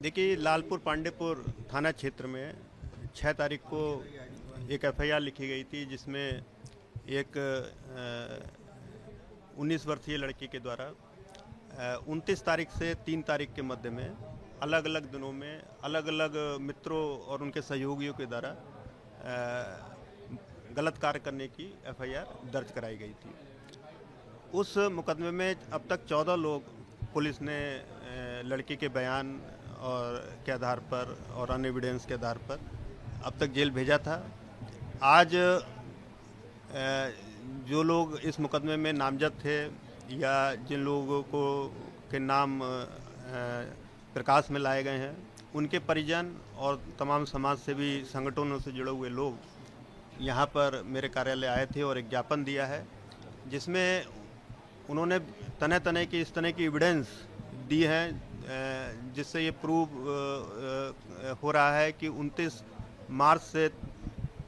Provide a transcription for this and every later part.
देखिए, लालपुर पांडेपुर थाना क्षेत्र में 6 तारीख को एक एफआईआर लिखी गई थी, जिसमें एक 19 वर्षीय लड़की के द्वारा 29 तारीख से 3 तारीख के मध्य में अलग अलग दिनों में अलग अलग मित्रों और उनके सहयोगियों के द्वारा गलत कार्य करने की एफआईआर दर्ज कराई गई थी। उस मुकदमे में अब तक 14 लोग पुलिस ने लड़की के बयान और के आधार पर और अन्य एविडेंस के आधार पर अब तक जेल भेजा था। आज जो लोग इस मुकदमे में नामजद थे या जिन लोगों को के नाम प्रकाश में लाए गए हैं, उनके परिजन और तमाम समाज सेवी संगठनों से जुड़े हुए लोग यहाँ पर मेरे कार्यालय आए थे और एक ज्ञापन दिया है, जिसमें उन्होंने तरह तरह की इस तरह की एविडेंस दी है, जिससे ये प्रूव हो रहा है कि 29 मार्च से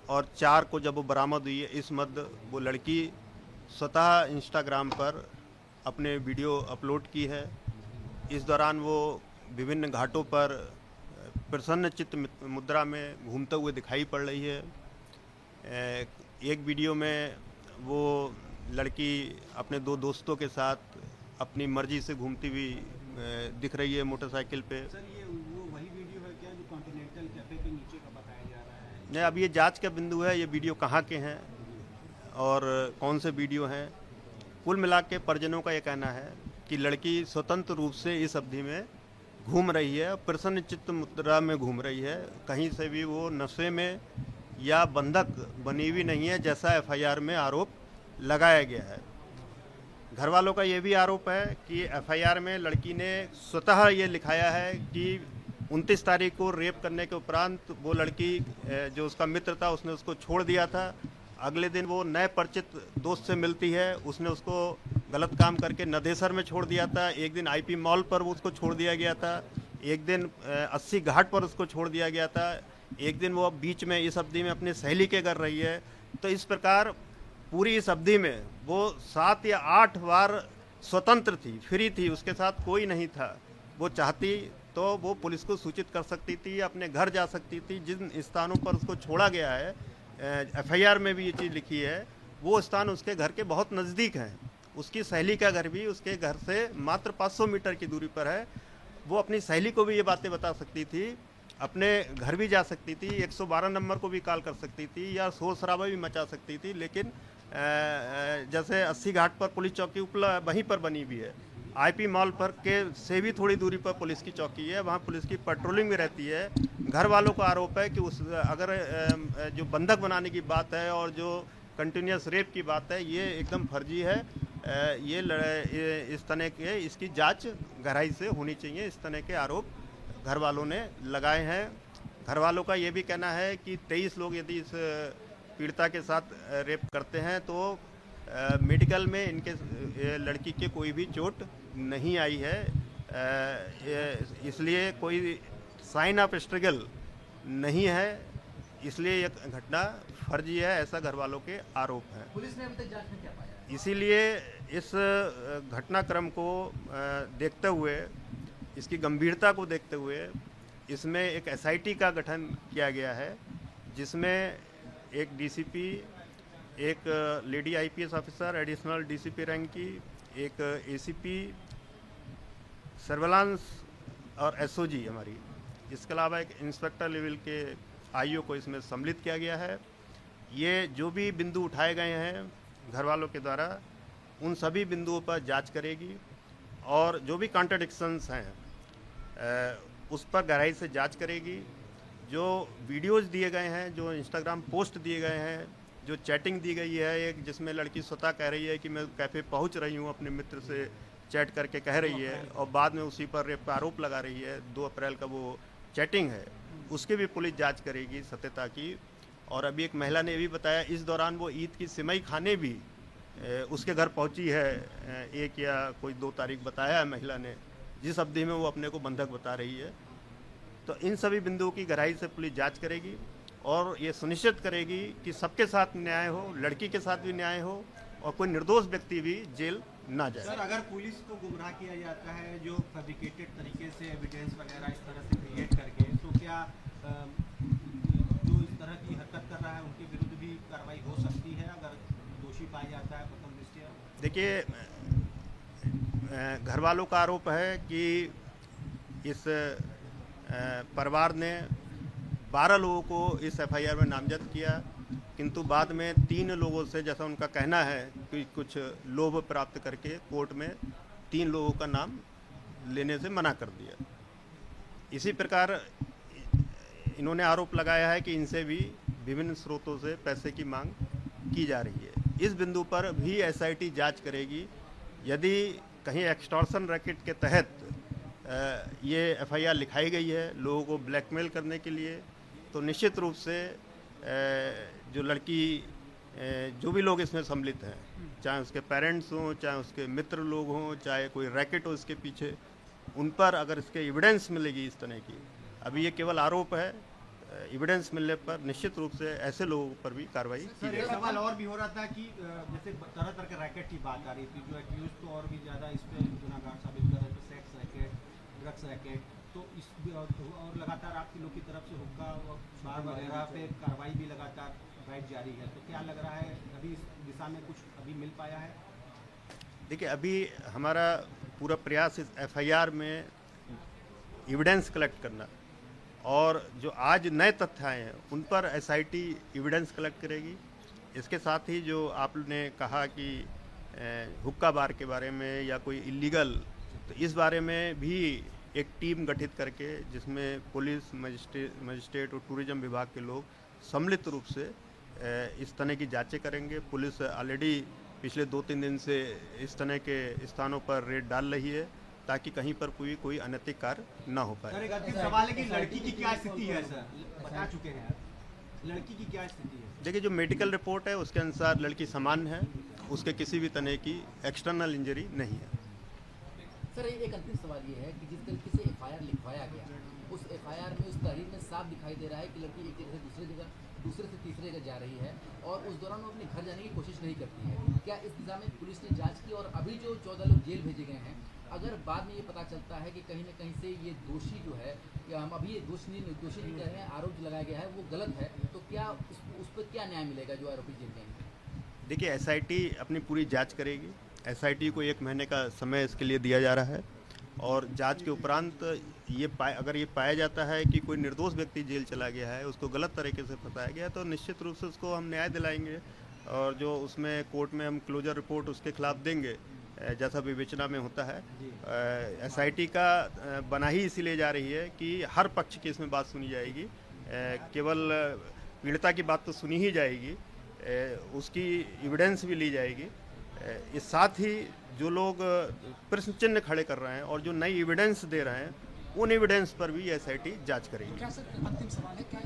और 4 को जब वो बरामद हुई है, इस मध्य वो लड़की स्वतः इंस्टाग्राम पर अपने वीडियो अपलोड की है। इस दौरान वो विभिन्न घाटों पर प्रसन्न चित्त मुद्रा में घूमते हुए दिखाई पड़ रही है। एक वीडियो में वो लड़की अपने 2 दोस्तों के साथ अपनी मर्जी से घूमती हुई दिख रही है मोटरसाइकिल पे। सर, ये वो वही वीडियो है क्या जो कॉन्टिनेंटल कैफे के नीचे का बताया जा रहा है? नहीं, अब ये जांच का बिंदु है, ये वीडियो कहाँ के हैं और कौन से वीडियो हैं। कुल मिला के परिजनों का ये कहना है कि लड़की स्वतंत्र रूप से इस अवधि में घूम रही है, प्रसन्न चित्त मुद्रा में घूम रही है। कहीं से भी वो नशे में या बंधक बनी हुई नहीं है, जैसा एफआईआर में आरोप लगाया गया है। घर वालों का ये भी आरोप है कि एफआईआर में लड़की ने स्वतः ये लिखाया है कि 29 तारीख को रेप करने के उपरांत वो लड़की जो उसका मित्र था, उसने उसको छोड़ दिया था। अगले दिन वो नए परिचित दोस्त से मिलती है, उसने उसको गलत काम करके नदेसर में छोड़ दिया था। एक दिन आईपी मॉल पर वो उसको छोड़ दिया गया था, एक दिन 80 घाट पर उसको छोड़ दिया गया था, एक दिन वो बीच में इस अवधि में अपनी सहेली के घर रही है। तो इस प्रकार पूरी इस अवधि में वो 7 या 8 बार स्वतंत्र थी, फ्री थी, उसके साथ कोई नहीं था। वो चाहती तो वो पुलिस को सूचित कर सकती थी, अपने घर जा सकती थी। जिन स्थानों पर उसको छोड़ा गया है, एफआईआर में भी ये चीज़ लिखी है, वो स्थान उसके घर के बहुत नज़दीक हैं। उसकी सहेली का घर भी उसके घर से मात्र 500 मीटर की दूरी पर है। वो अपनी सहेली को भी ये बातें बता सकती थी, अपने घर भी जा सकती थी, 112 नंबर को भी कॉल कर सकती थी या शोर शराबा भी मचा सकती थी। लेकिन जैसे 80 घाट पर पुलिस चौकी वहीं पर बनी हुई है, आईपी मॉल पर के से भी थोड़ी दूरी पर पुलिस की चौकी है, वहाँ पुलिस की पेट्रोलिंग भी रहती है। घर वालों का आरोप है कि उस अगर जो बंधक बनाने की बात है और जो कंटिन्यूस रेप की बात है, ये एकदम फर्जी है। ये इस तरह के इसकी जांच गहराई से होनी चाहिए। इस तरह के आरोप घर वालों ने लगाए हैं। घर वालों का ये भी कहना है कि 23 लोग यदि इस पीड़िता के साथ रेप करते हैं तो मेडिकल में इनके लड़की के कोई भी चोट नहीं आई है, इसलिए कोई साइन ऑफ स्ट्रगल नहीं है, इसलिए यह घटना फर्जी है, ऐसा घर वालों के आरोप है। पुलिस ने अभी तक जांच में क्या पाया? इसीलिए इस घटनाक्रम को देखते हुए, इसकी गंभीरता को देखते हुए इसमें एक एसआईटी का गठन किया गया है, जिसमें एक डीसीपी, एक lady IPS officer additional DCP rank की, एक एसीपी सर्वेलांस और एसओजी हमारी, इसके अलावा एक इंस्पेक्टर लेवल के आईओ को इसमें सम्मिलित किया गया है। ये जो भी बिंदु उठाए गए हैं घर वालों के द्वारा, उन सभी बिंदुओं पर जांच करेगी और जो भी कॉन्ट्रडिक्शंस हैं उस पर गहराई से जांच करेगी। जो वीडियोज़ दिए गए हैं, जो इंस्टाग्राम पोस्ट दिए गए हैं, जो चैटिंग दी गई है, एक जिसमें लड़की स्वतः कह रही है कि मैं कैफ़े पहुंच रही हूं, अपने मित्र से चैट करके कह रही है, और बाद में उसी पर रेप का आरोप लगा रही है। 2 अप्रैल का वो चैटिंग है, उसकी भी पुलिस जांच करेगी सत्यता की। और अभी एक महिला ने भी बताया, इस दौरान वो ईद की सिमई खाने भी उसके घर पहुंची है, 1 या कोई 2 तारीख बताया है महिला ने, जिस अवधि में वो अपने को बंधक बता रही है। तो इन सभी बिंदुओं की गहराई से पुलिस जांच करेगी और ये सुनिश्चित करेगी कि सबके साथ न्याय हो, लड़की के साथ भी न्याय हो और कोई निर्दोष व्यक्ति भी जेल ना जाए। सर, अगर पुलिस को गुमराह किया जाता है, जो फैब्रिकेटेड तरीके से एविडेंस वगैरह इस तरह से जाता है प्रथम दृष्टया? देखिए, घर वालों का आरोप है कि इस परिवार ने 12 लोगों को इस एफआईआर में नामजद किया, किंतु बाद में 3 लोगों से, जैसा उनका कहना है कि कुछ लोभ प्राप्त करके कोर्ट में 3 लोगों का नाम लेने से मना कर दिया। इसी प्रकार इन्होंने आरोप लगाया है कि इनसे भी विभिन्न स्रोतों से पैसे की मांग की जा रही है। इस बिंदु पर भी एसआईटी जांच करेगी। यदि कहीं एक्सटॉर्शन रैकेट के तहत ये एफआईआर लिखाई गई है लोगों को ब्लैकमेल करने के लिए, तो निश्चित रूप से जो लड़की, जो भी लोग इसमें सम्मिलित हैं, चाहे उसके पेरेंट्स हों, चाहे उसके मित्र लोग हों, चाहे कोई रैकेट हो इसके पीछे, उन पर अगर इसके एविडेंस मिलेगी इस तरह की, अभी ये केवल आरोप है, एविडेंस मिलने पर निश्चित रूप से ऐसे लोगों पर भी कार्रवाई की सर, एक जाएगी। सवाल और भी हो रहा था कि जैसे तरह तरह के रैकेट की बात आ रही थी, जो एक्यूज तो और भी ज़्यादा इस पे गुनाहगार साबित कर रहे थे, सेक्स रैकेट, ड्रग्स रैकेट, तो इस और लगातार आपकी लोग की तरफ से हुक्का और बार वगैरह पे कार्रवाई भी लगातार राइड जारी है, तो क्या लग रहा है अभी इस दिशा में कुछ अभी मिल पाया है? देखिए, अभी हमारा पूरा प्रयास इस एफआईआर में एविडेंस कलेक्ट करना, और जो आज नए तथ्य आए हैं उन पर एसआईटी एविडेंस कलेक्ट करेगी। इसके साथ ही जो आपने कहा कि हुक्का बार के बारे में या कोई इलीगल, तो इस बारे में भी एक टीम गठित करके, जिसमें पुलिस, मजिस्ट्रेट और टूरिज्म विभाग के लोग सम्मिलित रूप से इस तरह की जांचें करेंगे। पुलिस ऑलरेडी पिछले 2-3 दिन से इस तरह के स्थानों पर रेड डाल रही है ताकि कहीं पर कोई अनैतिक कार्य न हो सर, पाए। एक अंतिम सवाल है कि लड़की की क्या स्थिति है सर? बता चुके हैं आप, लड़की की क्या स्थिति है? देखिए, जो मेडिकल रिपोर्ट है उसके अनुसार लड़की सामान्य है, उसके किसी भी तरह की एक्सटर्नल इंजरी नहीं है। सर, एक अंतिम सवाल ये है कि जिस तरीके से एफआईआर लिखवाया गया, उस एफआईआर में, उस तहरीर में साफ दिखाई दे रहा है कि लड़की एक जगह से दूसरे से तीसरे जगह जा रही है और उस दौरान वो अपने घर जाने की कोशिश नहीं करती है। क्या इस दिशा में पुलिस ने जांच की? और अभी जो 14 लोग जेल भेजे गए हैं, अगर बाद में ये पता चलता है कि कहीं ना कहीं से ये दोषी जो है, या हम अभी ये दोषी नहीं कह रहे हैं, आरोप जो लगाया गया है वो गलत है, तो क्या उस पर क्या न्याय मिलेगा जो आरोपी जेल जाएंगे? देखिए, एसआईटी अपनी पूरी जांच करेगी। एसआईटी को 1 महीने का समय इसके लिए दिया जा रहा है, और जांच के उपरांत अगर ये पाया जाता है कि कोई निर्दोष व्यक्ति जेल चला गया है, उसको गलत तरीके से फंसाया गया है, तो निश्चित रूप से उसको हम न्याय दिलाएंगे, और जो उसमें कोर्ट में हम क्लोजर रिपोर्ट उसके खिलाफ देंगे, जैसा विवेचना में होता है। एसआईटी का बना ही इसीलिए जा रही है कि हर पक्ष की इसमें बात सुनी जाएगी, केवल पीड़िता की बात तो सुनी ही जाएगी, उसकी एविडेंस भी ली जाएगी। इस साथ ही जो लोग प्रश्न चिन्ह खड़े कर रहे हैं और जो नई एविडेंस दे रहे हैं, उन एविडेंस पर भी एसआईटी जांच करेगी। क्या सर, अंतिम सवाल है, क्या